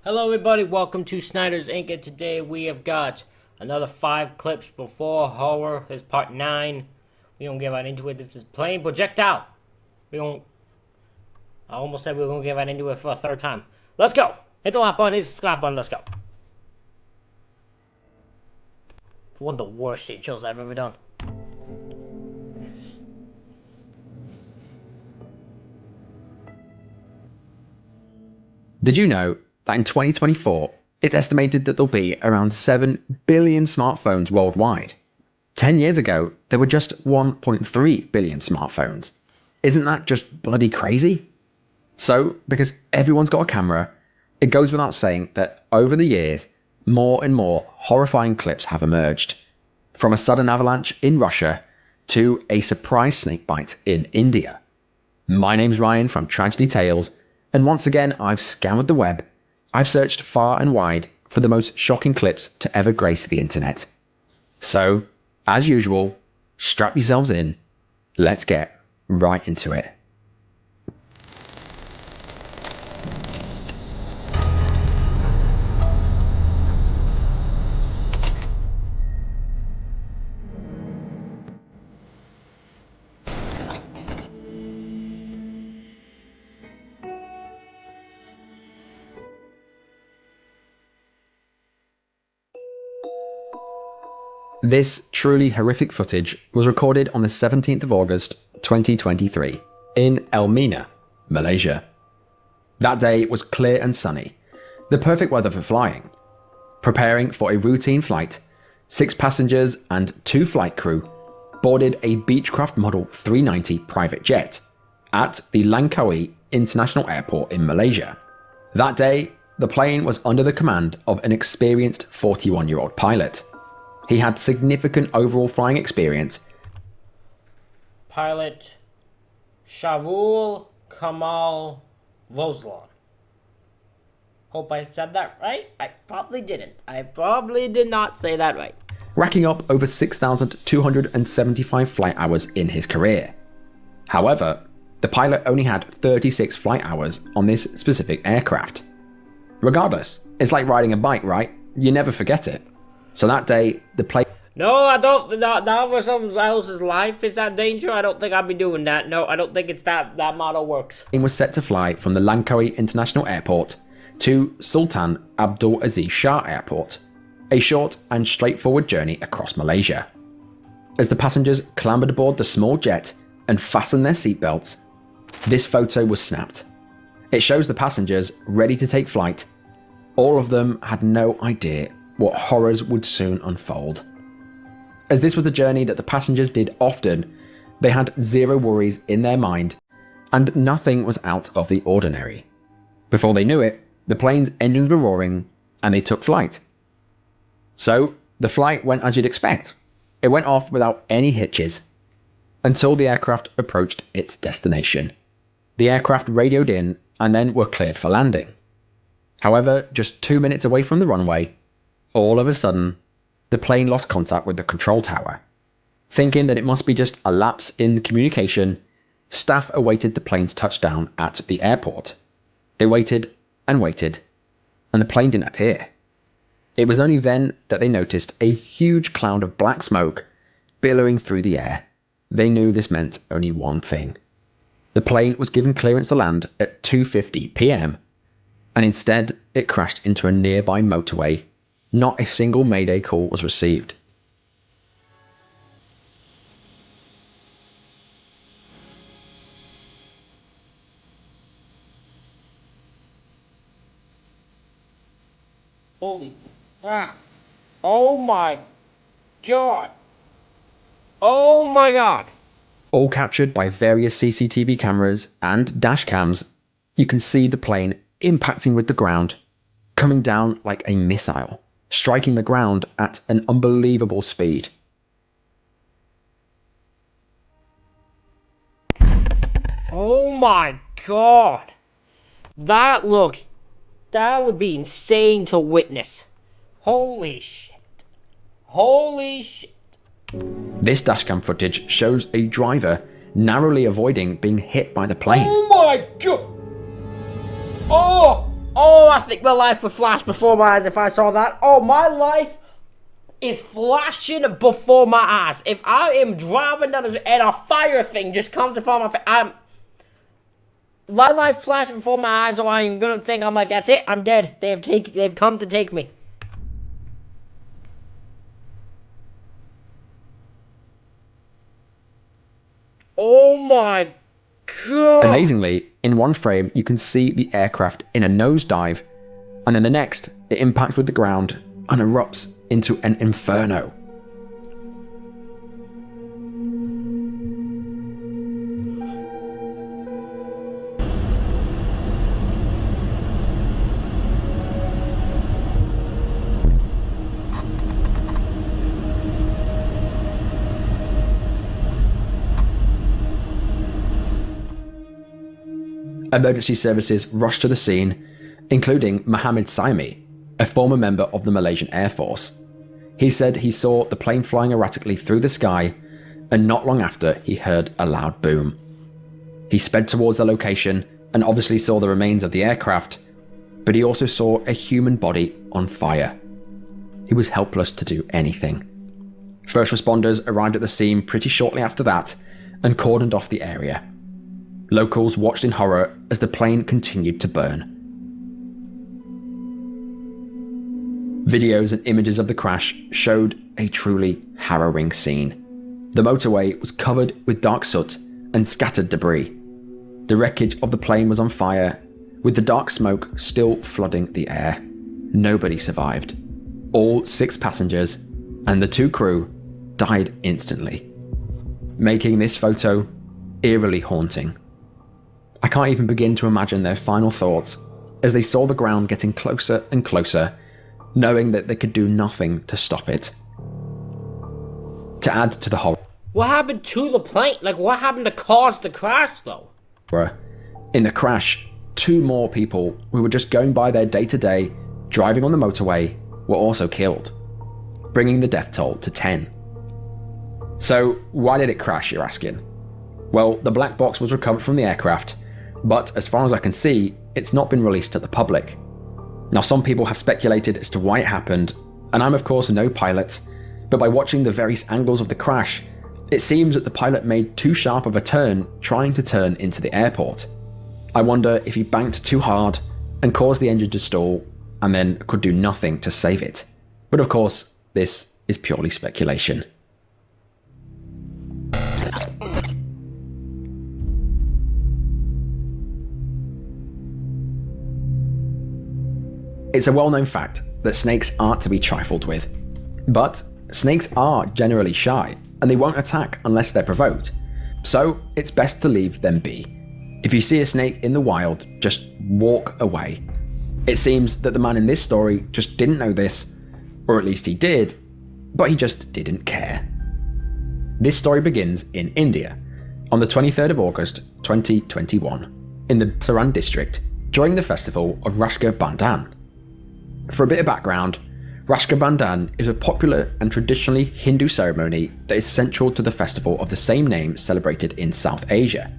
Hello everybody, welcome to Snyder's Inc. And today we have got another 5 clips before horror. This is part 9. We don't get right into it. This is plain Projectile. We don't... I almost said we were going to get right into it for a third time. Let's go! Hit the like button, hit the subscribe button, let's go. One of the worst intros I've ever done. Did you know that in 2024, it's estimated that there'll be around 7 billion smartphones worldwide? 10 years ago, there were just 1.3 billion smartphones. Isn't that just bloody crazy? So, because everyone's got a camera, it goes without saying that over the years, more and more horrifying clips have emerged. From a sudden avalanche in Russia to a surprise snakebite in India. My name's Ryan from Tragedy Tales, and once again I've scoured the web. I've searched far and wide for the most shocking clips to ever grace the internet. So, as usual, strap yourselves in. Let's get right into it. This truly horrific footage was recorded on the 17th of August 2023 in Elmina, Malaysia. That day was clear and sunny, the perfect weather for flying. Preparing for a routine flight, 6 passengers and 2 flight crew boarded a Beechcraft Model 390 private jet at the Langkawi International Airport in Malaysia. That day, the plane was under the command of an experienced 41-year-old pilot. He had significant overall flying experience. Pilot Shavul Kamal Voslan. Hope I said that right. I probably didn't. I probably did not say that right. Racking up over 6,275 flight hours in his career. However, the pilot only had 36 flight hours on this specific aircraft. Regardless, it's like riding a bike, right? You never forget it. So that day, the plane... No, I don't. Not for someone else's life is that danger. I don't think I'll be doing that. No, I don't think it's that model works. Was set to fly from the Langkawi International Airport to Sultan Abdul Aziz Shah Airport, a short and straightforward journey across Malaysia. As the passengers clambered aboard the small jet and fastened their seatbelts, this photo was snapped. It shows the passengers ready to take flight. All of them had no idea what horrors would soon unfold. As this was a journey that the passengers did often, they had zero worries in their mind, and nothing was out of the ordinary. Before they knew it, the plane's engines were roaring, and they took flight. So, the flight went as you'd expect. It went off without any hitches, until the aircraft approached its destination. The aircraft radioed in, and then were cleared for landing. However, just 2 minutes away from the runway, all of a sudden, the plane lost contact with the control tower. Thinking that it must be just a lapse in communication, staff awaited the plane's touchdown at the airport. They waited and waited, and the plane didn't appear. It was only then that they noticed a huge cloud of black smoke billowing through the air. They knew this meant only one thing. The plane was given clearance to land at 2:50 p.m, and instead it crashed into a nearby motorway. Not a single mayday call was received. Holy crap. Oh my god. Oh my god. All captured by various CCTV cameras and dash cams, you can see the plane impacting with the ground, coming down like a missile, striking the ground at an unbelievable speed. Oh my god. That would be insane to witness. Holy shit. Holy shit. This dashcam footage shows a driver narrowly avoiding being hit by the plane. Oh my god. Oh! Oh, I think my life would flash before my eyes if I saw that. Oh, my life is flashing before my eyes. If I am driving down the street and a fire thing just comes in front of my face, my life flashing before my eyes, so I'm gonna think, I'm like, that's it, I'm dead. They've come to take me. Oh my god. Amazingly, in one frame, you can see the aircraft in a nosedive, and in the next, it impacts with the ground and erupts into an inferno. Emergency services rushed to the scene, including Mohammed Saimi, a former member of the Malaysian Air Force. He said he saw the plane flying erratically through the sky, and not long after he heard a loud boom. He sped towards the location and obviously saw the remains of the aircraft, but he also saw a human body on fire. He was helpless to do anything. First responders arrived at the scene pretty shortly after that and cordoned off the area. Locals watched in horror as the plane continued to burn. Videos and images of the crash showed a truly harrowing scene. The motorway was covered with dark soot and scattered debris. The wreckage of the plane was on fire, with the dark smoke still flooding the air. Nobody survived. All 6 passengers and the 2 crew died instantly, making this photo eerily haunting. I can't even begin to imagine their final thoughts as they saw the ground getting closer and closer, knowing that they could do nothing to stop it. To add to the horror, What happened to the plane? Like, what happened to cause the crash, though? in the crash, 2 more people who were just going by their day-to-day, driving on the motorway, were also killed, bringing the death toll to 10. So, why did it crash, you're asking? Well, the black box was recovered from the aircraft, but as far as I can see, it's not been released to the public. Now, some people have speculated as to why it happened, and I'm of course no pilot, but by watching the various angles of the crash, it seems that the pilot made too sharp of a turn trying to turn into the airport. I wonder if he banked too hard and caused the engine to stall, and then could do nothing to save it. But of course, this is purely speculation. It's a well-known fact that snakes aren't to be trifled with. But snakes are generally shy, and they won't attack unless they're provoked. So it's best to leave them be. If you see a snake in the wild, just walk away. It seems that the man in this story just didn't know this, or at least he did, but he just didn't care. This story begins in India, on the 23rd of August 2021, in the Saran district, during the festival of Rashka Bandhan. For a bit of background, Rashka Bandhan is a popular and traditionally Hindu ceremony that is central to the festival of the same name celebrated in South Asia.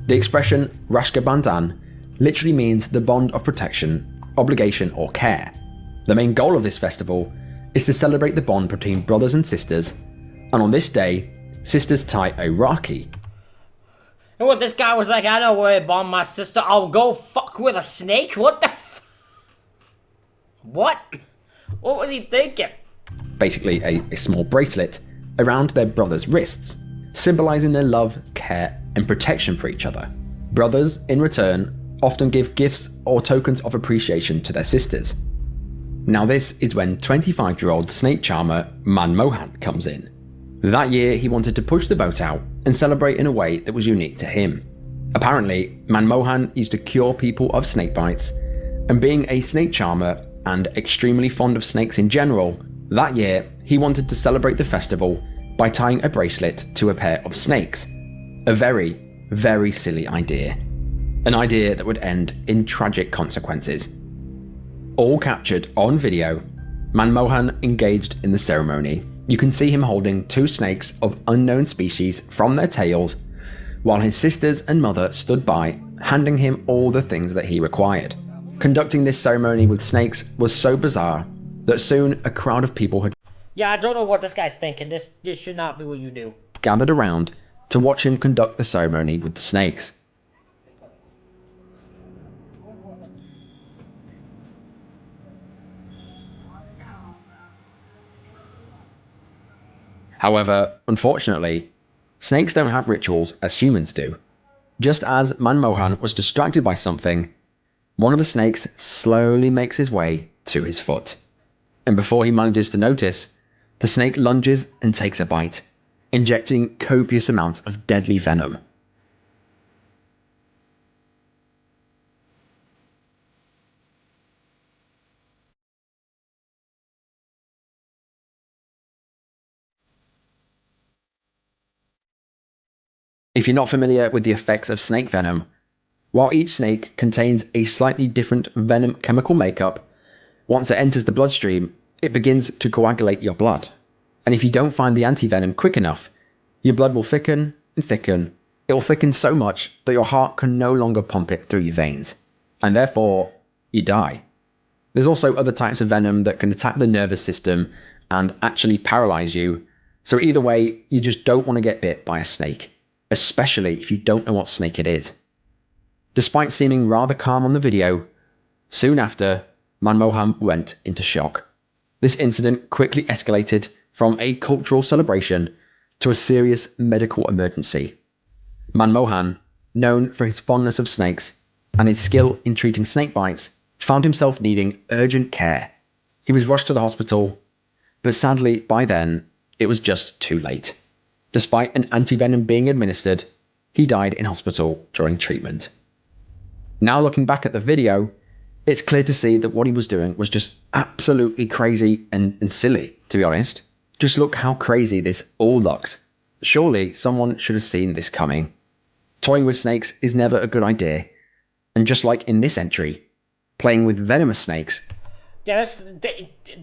The expression Rashka Bandhan literally means the bond of protection, obligation or care. The main goal of this festival is to celebrate the bond between brothers and sisters, and on this day, sisters tie a Rakhi. And what, this guy was like, I know where I bombed my sister, I'll go fuck with a snake? What the What? What was he thinking? Basically a small bracelet around their brothers' wrists, symbolizing their love, care, and protection for each other. Brothers, in return, often give gifts or tokens of appreciation to their sisters. Now this is when 25-year-old snake charmer Manmohan comes in. That year he wanted to push the boat out and celebrate in a way that was unique to him. Apparently, Manmohan used to cure people of snake bites, and being a snake charmer and extremely fond of snakes in general, that year he wanted to celebrate the festival by tying a bracelet to a pair of snakes. A very, very silly idea. An idea that would end in tragic consequences. All captured on video, Manmohan engaged in the ceremony. You can see him holding 2 snakes of unknown species from their tails, while his sisters and mother stood by, handing him all the things that he required. Conducting this ceremony with snakes was so bizarre that soon a crowd of people had Yeah, I don't know what this guy's thinking. This should not be what you do. gathered around to watch him conduct the ceremony with the snakes. However, unfortunately, snakes don't have rituals as humans do. Just as Manmohan was distracted by something, one of the snakes slowly makes his way to his foot. And before he manages to notice, the snake lunges and takes a bite, injecting copious amounts of deadly venom. If you're not familiar with the effects of snake venom, while each snake contains a slightly different venom chemical makeup, once it enters the bloodstream, it begins to coagulate your blood. And if you don't find the antivenom quick enough, your blood will thicken and thicken. It will thicken so much that your heart can no longer pump it through your veins, and therefore, you die. There's also other types of venom that can attack the nervous system and actually paralyze you, so either way, you just don't want to get bit by a snake, especially if you don't know what snake it is. Despite seeming rather calm on the video, soon after, Manmohan went into shock. This incident quickly escalated from a cultural celebration to a serious medical emergency. Manmohan, known for his fondness of snakes and his skill in treating snake bites, found himself needing urgent care. He was rushed to the hospital, but sadly by then it was just too late. Despite an antivenom being administered, he died in hospital during treatment. Now looking back at the video, it's clear to see that what he was doing was just absolutely crazy and silly, to be honest. Just look how crazy this all looks. Surely someone should have seen this coming. Toying with snakes is never a good idea, and just like in this entry, playing with venomous snakes. Yeah,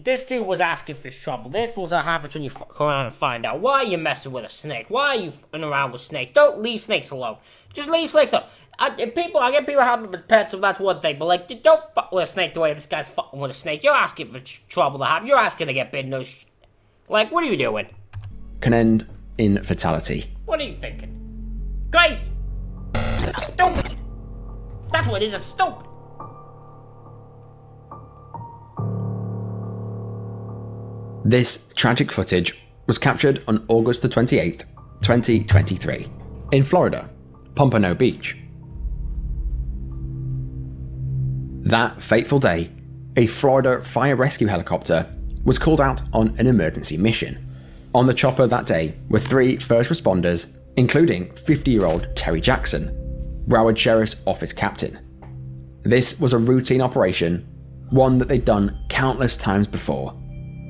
this dude was asking for trouble. This was what happens when you go around and find out. Why are you messing with a snake? Why are you f***ing around with snakes? Don't leave snakes alone. Just leave snakes alone. I get people having pets, if that's one thing, but like, don't fuck with a snake the way this guy's fucking with a snake. You're asking for trouble to happen. You're asking to get bitten. Like, what are you doing? Can end in fatality. What are you thinking? Crazy. Stupid. That's what it is. It's stupid. This tragic footage was captured on August the 28th, 2023, in Florida, Pompano Beach. That fateful day, a Florida fire rescue helicopter was called out on an emergency mission. On the chopper that day were 3 first responders, including 50-year-old Terry Jackson, Broward Sheriff's Office captain. This was a routine operation, one that they'd done countless times before.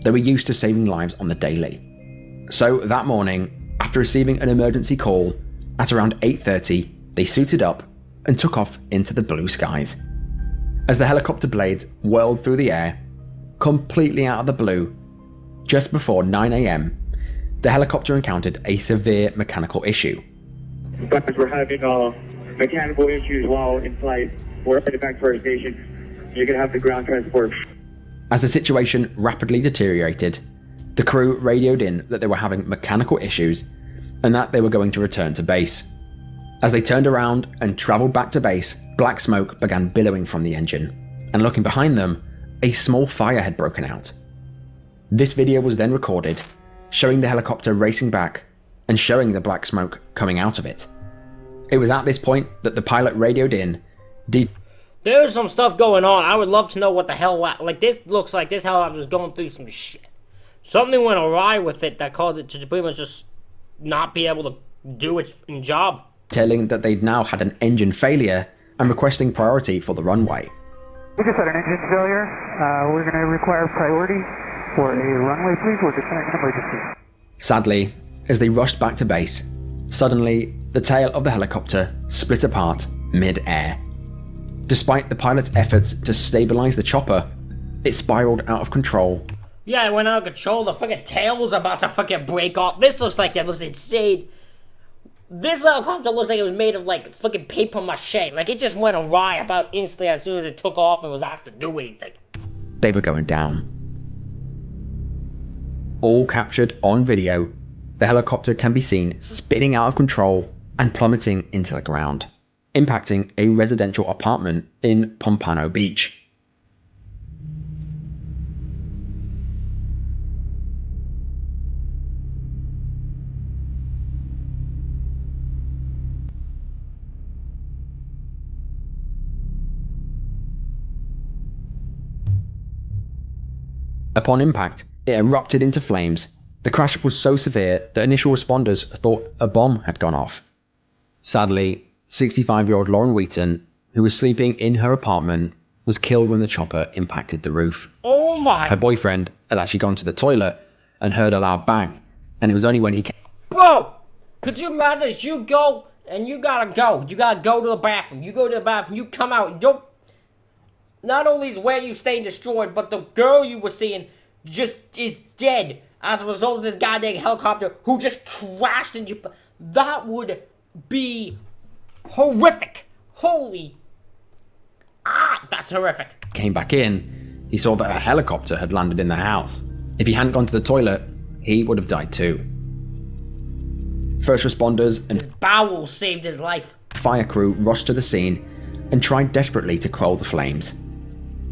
They were used to saving lives on the daily. So that morning, after receiving an emergency call, at around 8:30, they suited up and took off into the blue skies. As the helicopter blades whirled through the air, completely out of the blue, just before 9 a.m., the helicopter encountered a severe mechanical issue. But we're having mechanical issues while in flight. We're headed back to our station. You can have the ground transport. As the situation rapidly deteriorated, the crew radioed in that they were having mechanical issues and that they were going to return to base. As they turned around and travelled back to base, black smoke began billowing from the engine, and looking behind them, a small fire had broken out. This video was then recorded, showing the helicopter racing back and showing the black smoke coming out of it. It was at this point that the pilot radioed in, There's some stuff going on. I would love to know what the hell... Like, this looks like this helicopter was going through some shit. Something went awry with it that caused it to pretty much just not be able to do its job. Telling that they'd now had an engine failure and requesting priority for the runway. We just had an engine failure. We're going to require priority for a runway, please. We're declaring an emergency. Sadly, as they rushed back to base, suddenly the tail of the helicopter split apart mid-air. Despite the pilot's efforts to stabilize the chopper, it spiraled out of control. Yeah, it went out of control. The fucking tail was about to fucking break off. This looks like that was insane. This helicopter looks like it was made of like fucking paper mache. Like it just went awry about instantly as soon as it took off and was asked to do anything. They were going down. All captured on video, the helicopter can be seen spinning out of control and plummeting into the ground, impacting a residential apartment in Pompano Beach. Upon impact, it erupted into flames. The crash was so severe that initial responders thought a bomb had gone off. Sadly, 65-year-old Lauren Wheaton, who was sleeping in her apartment, was killed when the chopper impacted the roof. Oh my... Her boyfriend had actually gone to the toilet and heard a loud bang, and it was only when he came... Bro! Could you imagine you go and you gotta go. You gotta go to the bathroom. You go to the bathroom, you come out, don't... Not only is where you staying destroyed, but the girl you were seeing just is dead as a result of this goddamn helicopter who just crashed into you. That would be horrific. Holy... that's horrific. Came back in, he saw that a helicopter had landed in the house. If he hadn't gone to the toilet, he would have died too. First responders and His bowels saved his life. fire crew rushed to the scene and tried desperately to quell the flames.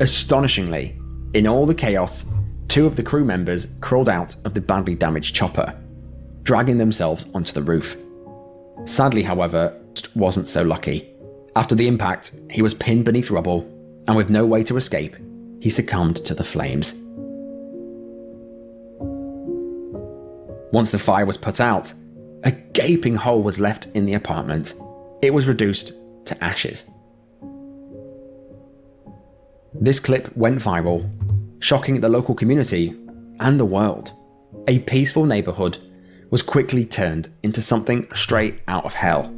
Astonishingly, in all the chaos, 2 of the crew members crawled out of the badly damaged chopper, dragging themselves onto the roof. Sadly, however, wasn't so lucky. After the impact, he was pinned beneath rubble, and with no way to escape, he succumbed to the flames. Once the fire was put out, a gaping hole was left in the apartment. It was reduced to ashes. This clip went viral, shocking the local community and the world. A peaceful neighborhood was quickly turned into something straight out of hell.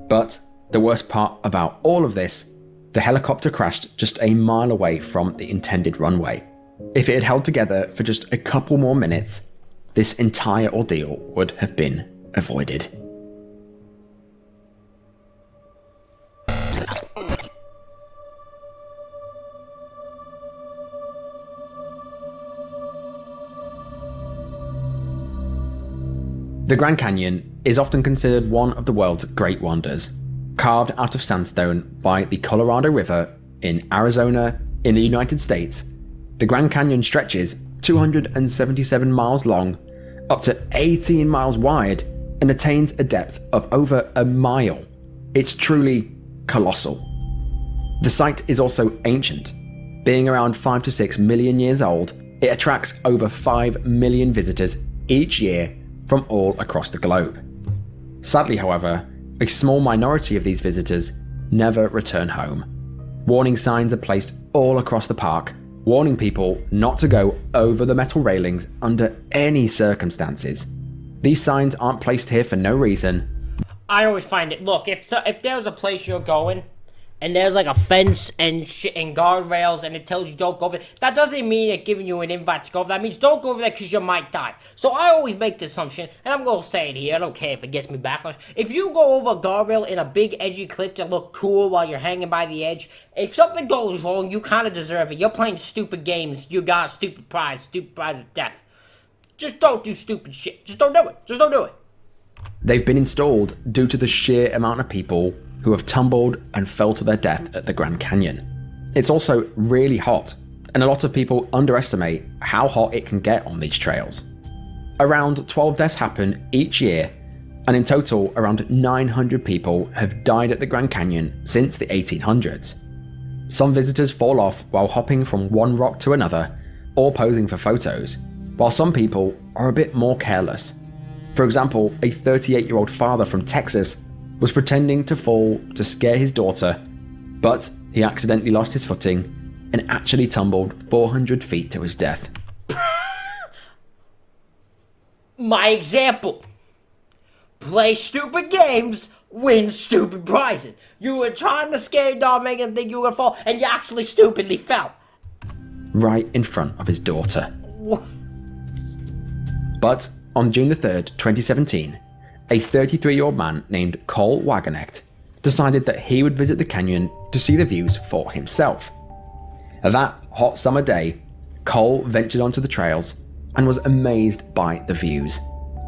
But the worst part about all of this, the helicopter crashed just a mile away from the intended runway. If it had held together for just a couple more minutes, this entire ordeal would have been avoided. The Grand Canyon is often considered one of the world's great wonders. Carved out of sandstone by the Colorado River in Arizona in the United States, the Grand Canyon stretches 277 miles long, up to 18 miles wide, and attains a depth of over a mile. It's truly colossal. The site is also ancient. Being around 5 to 6 million years old, it attracts over 5 million visitors each year from all across the globe. Sadly, however, a small minority of these visitors never return home. Warning signs are placed all across the park, warning people not to go over the metal railings under any circumstances. These signs aren't placed here for no reason. I always find it, look, if there's a place you're going, and there's like a fence and shit and guardrails and it tells you don't go over there, that doesn't mean it's giving you an invite to go over there. That means don't go over there because you might die. So I always make the assumption, and I'm going to say it here, I don't care if it gets me backlash. If you go over a guardrail in a big edgy cliff to look cool while you're hanging by the edge, if something goes wrong, you kind of deserve it. You're playing stupid games, you got a stupid prize of death. Just don't do stupid shit. Just don't do it. Just don't do it. They've been installed due to the sheer amount of people who have tumbled and fell to their death at the Grand Canyon. It's also really hot, and a lot of people underestimate how hot it can get on these trails. Around 12 deaths happen each year, and in total around 900 people have died at the Grand Canyon since the 1800s. Some visitors fall off while hopping from one rock to another or posing for photos, while some people are a bit more careless. For example, a 38-year-old father from Texas was pretending to fall to scare his daughter, but he accidentally lost his footing and actually tumbled 400 feet to his death. My example. Play stupid games, win stupid prizes. You were trying to scare your dog, making him think you were gonna fall, and you actually stupidly fell. Right in front of his daughter. What? But on June the 3rd, 2017, a 33-year-old man named Cole Wagenknecht decided that he would visit the canyon to see the views for himself. That hot summer day, Cole ventured onto the trails and was amazed by the views.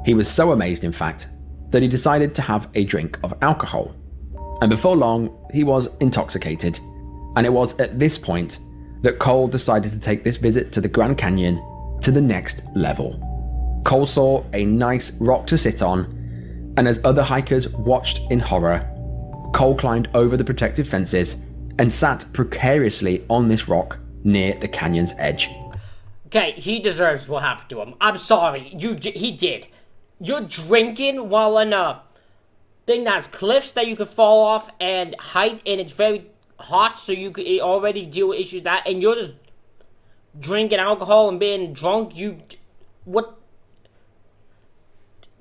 He was so amazed, in fact, that he decided to have a drink of alcohol. And before long, he was intoxicated. And it was at this point that Cole decided to take this visit to the Grand Canyon to the next level. Cole saw a nice rock to sit on, and as other hikers watched in horror, Cole climbed over the protective fences and sat precariously on this rock near the canyon's edge. Okay, he deserves what happened to him. I'm sorry, he did. You're drinking while in a thing that's cliffs that you could fall off and height, and it's very hot, so you could already deal with issues that, and you're just drinking alcohol and being drunk. What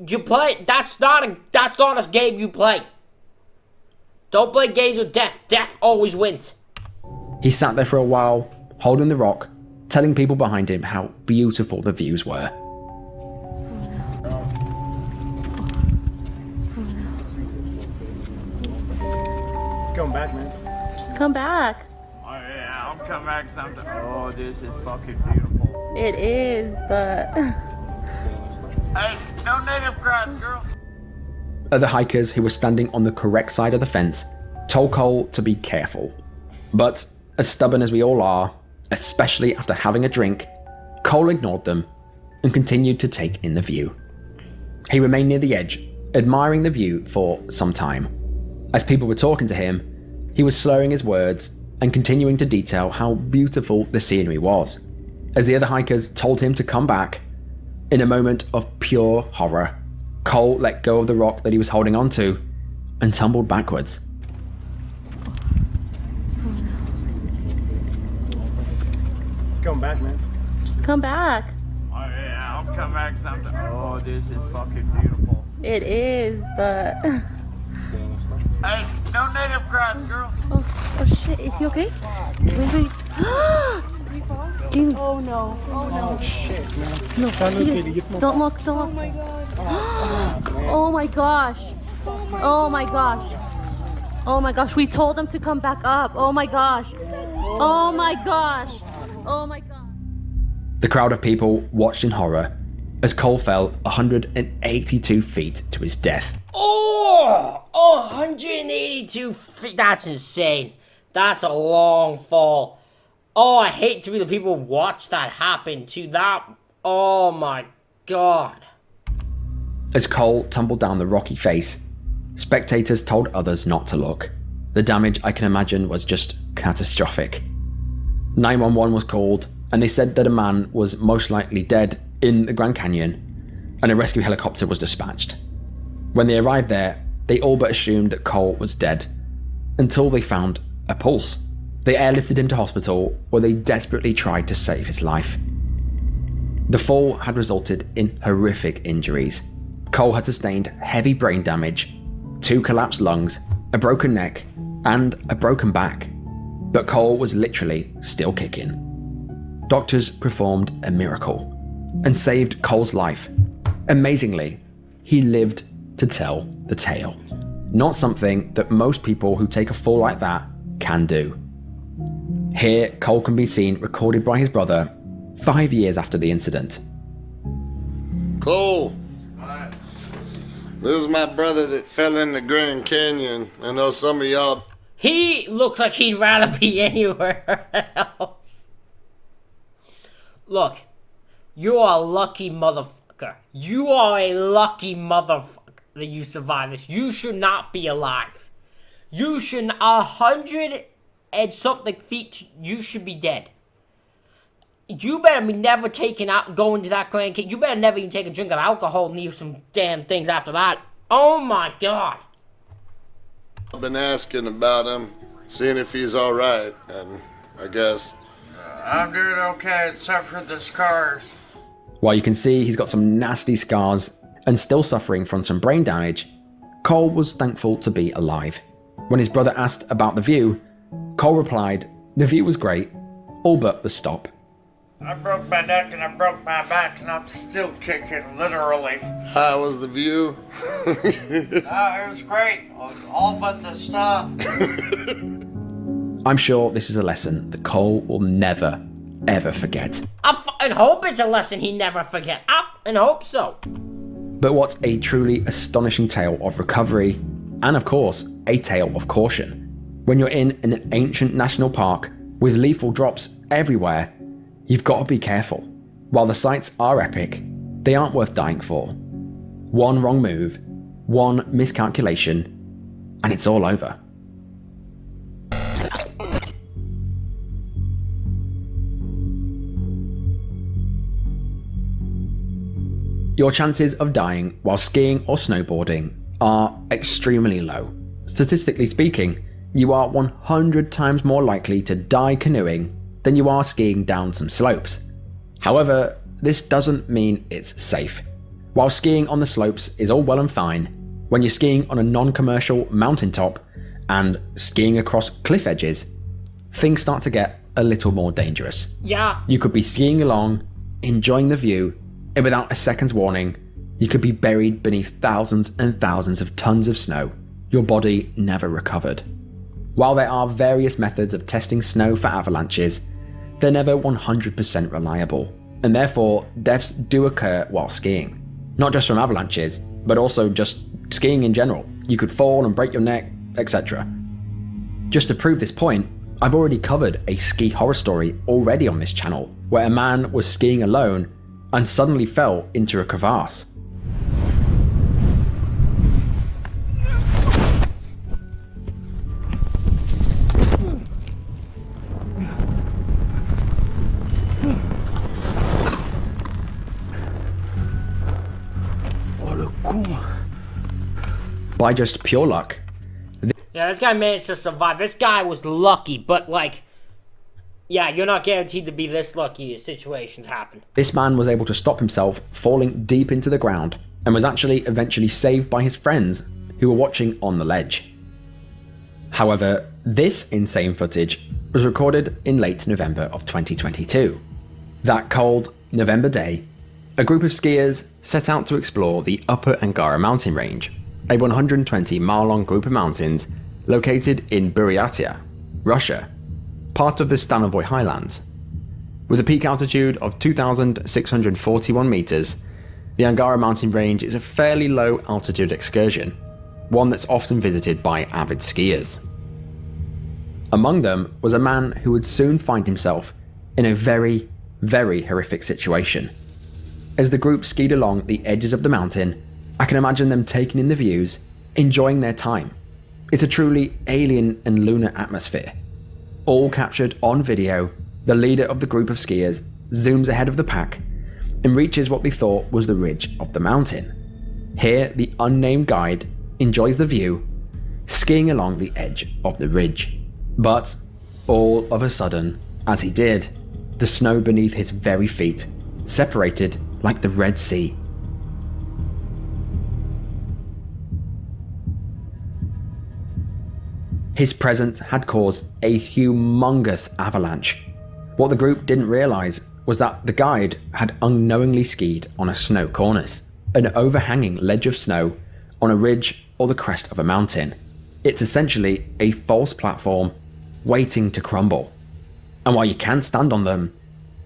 you play? That's not a game you play. Don't play games with death. Death always wins. He sat there for a while, holding the rock, telling people behind him how beautiful the views were. Come back, man. Just come back. Oh yeah, I'll come back sometime. Oh, this is fucking beautiful. It is, but Hey, no native grass, girl. Other hikers who were standing on the correct side of the fence told Cole to be careful. But as stubborn as we all are, especially after having a drink, Cole ignored them and continued to take in the view. He remained near the edge, admiring the view for some time. As people were talking to him, he was slurring his words and continuing to detail how beautiful the scenery was. As the other hikers told him to come back, in a moment of pure horror, Cole let go of the rock that he was holding onto and tumbled backwards. Let's come back, man. just come back. Oh yeah, I'll come back sometime. Oh, this is fucking beautiful. It is, but Hey, no native grass, girl. oh shit, is he okay? Wait. Dude. Oh no. Oh shit, man. No, Don't look dude. at it, you smoke. Don't look. Oh my god. Oh my gosh. Oh my gosh. Oh my gosh. We told him to come back up. Oh my gosh. Oh my gosh. Oh my god. The crowd of people watched in horror as Cole fell 182 feet to his death. Oh, 182 feet. That's insane. That's a long fall. Oh, I hate to be the people who watch that happen to that. Oh my god. As Cole tumbled down the rocky face, spectators told others not to look. The damage, I can imagine, was just catastrophic. 911 was called, and they said that a man was most likely dead in the Grand Canyon, and a rescue helicopter was dispatched. When they arrived there, they all but assumed that Cole was dead, until they found a pulse. They airlifted him to hospital, where they desperately tried to save his life. The fall had resulted in horrific injuries. Cole had sustained heavy brain damage, 2 collapsed lungs, a broken neck, and a broken back. But Cole was literally still kicking. Doctors performed a miracle and saved Cole's life. Amazingly, he lived to tell the tale. Not something that most people who take a fall like that can do. Here, Cole can be seen recorded by his brother 5 years after the incident. Cole, this is my brother that fell in the Grand Canyon. I know some of y'all. He looks like he'd rather be anywhere else. Look, you are a lucky motherfucker. You are a lucky motherfucker that you survived this. You should not be alive. You should 100 and something feet. You should be dead. You better be never taking out, going to that Grand Canyon. You better never even take a drink of alcohol and leave some damn things after that. Oh my god. I've been asking about him, seeing if he's all right, and I guess. I'm doing okay, except for the scars. While you can see he's got some nasty scars and still suffering from some brain damage, Cole was thankful to be alive. When his brother asked about the view, Cole replied, the view was great, all but the stop. I broke my neck and I broke my back and I'm still kicking, literally. How was the view? It was great, all but the stuff. I'm sure this is a lesson that Cole will never, ever forget. I fucking hope it's a lesson he never forget. I fucking hope so. But what a truly astonishing tale of recovery, and of course, a tale of caution. When you're in an ancient national park with lethal drops everywhere, you've got to be careful. While the sights are epic, they aren't worth dying for. One wrong move, one miscalculation, and it's all over. Your chances of dying while skiing or snowboarding are extremely low. Statistically speaking, you are 100 times more likely to die canoeing than you are skiing down some slopes. However, this doesn't mean it's safe. While skiing on the slopes is all well and fine, when you're skiing on a non-commercial mountaintop and skiing across cliff edges, things start to get a little more dangerous. Yeah. You could be skiing along, enjoying the view, and without a second's warning, you could be buried beneath thousands and thousands of tons of snow, your body never recovered. While there are various methods of testing snow for avalanches, they're never 100% reliable, and therefore deaths do occur while skiing. Not just from avalanches, but also just skiing in general. You could fall and break your neck, etc. Just to prove this point, I've already covered a ski horror story already on this channel, where a man was skiing alone and suddenly fell into a crevasse. By just pure luck. Yeah, this guy managed to survive. This guy was lucky, but like, yeah, you're not guaranteed to be this lucky as situations happen. This man was able to stop himself falling deep into the ground and was actually eventually saved by his friends who were watching on the ledge. However, this insane footage was recorded in late November of 2022. That cold November day, a group of skiers set out to explore the Upper Angara mountain range, a 120-mile-long group of mountains located in Buryatia, Russia, part of the Stanovoy Highlands. With a peak altitude of 2,641 meters, the Angara mountain range is a fairly low altitude excursion, one that's often visited by avid skiers. Among them was a man who would soon find himself in a very, very horrific situation. As the group skied along the edges of the mountain, I can imagine them taking in the views, enjoying their time. It's a truly alien and lunar atmosphere. All captured on video, the leader of the group of skiers zooms ahead of the pack and reaches what they thought was the ridge of the mountain. Here, the unnamed guide enjoys the view, skiing along the edge of the ridge. But, all of a sudden, as he did, the snow beneath his very feet separated like the Red Sea. His presence had caused a humongous avalanche. What the group didn't realize was that the guide had unknowingly skied on a snow cornice, an overhanging ledge of snow on a ridge or the crest of a mountain. It's essentially a false platform waiting to crumble. And while you can stand on them,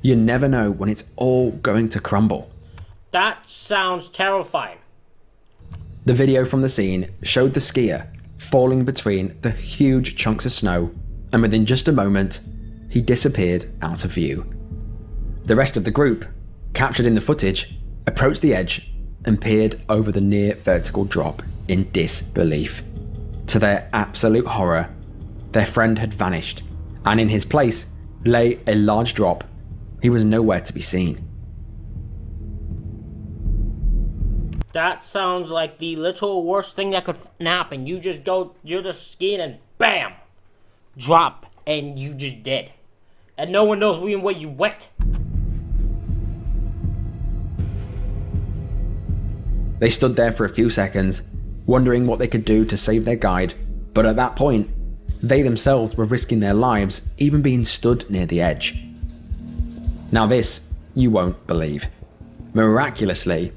you never know when it's all going to crumble. That sounds terrifying. The video from the scene showed the skier falling between the huge chunks of snow, and within just a moment, he disappeared out of view. The rest of the group, captured in the footage, approached the edge and peered over the near vertical drop in disbelief. To their absolute horror, their friend had vanished, and in his place lay a large drop. He was nowhere to be seen. That sounds like the literal worst thing that could happen. You're just skiing and BAM! Drop, and you just dead. And no one knows even where you went. They stood there for a few seconds, wondering what they could do to save their guide, but at that point, they themselves were risking their lives even being stood near the edge. Now this, you won't believe. Miraculously,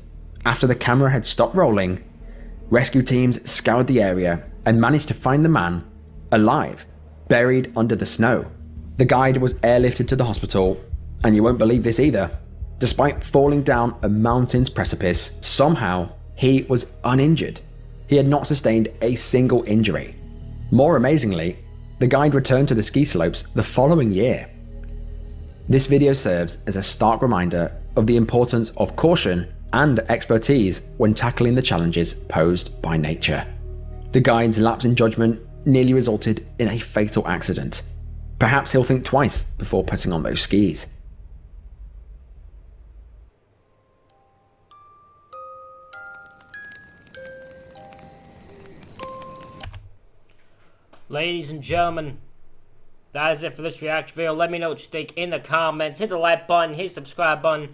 after the camera had stopped rolling, rescue teams scoured the area and managed to find the man, alive, buried under the snow. The guide was airlifted to the hospital, and you won't believe this either. Despite falling down a mountain's precipice, somehow he was uninjured. He had not sustained a single injury. More amazingly, the guide returned to the ski slopes the following year. This video serves as a stark reminder of the importance of caution and expertise when tackling the challenges posed by nature. The guide's lapse in judgment nearly resulted in a fatal accident. Perhaps he'll think twice before putting on those skis. Ladies and gentlemen, that is it for this reaction video. Let me know what you think in the comments. Hit the like button, hit the subscribe button.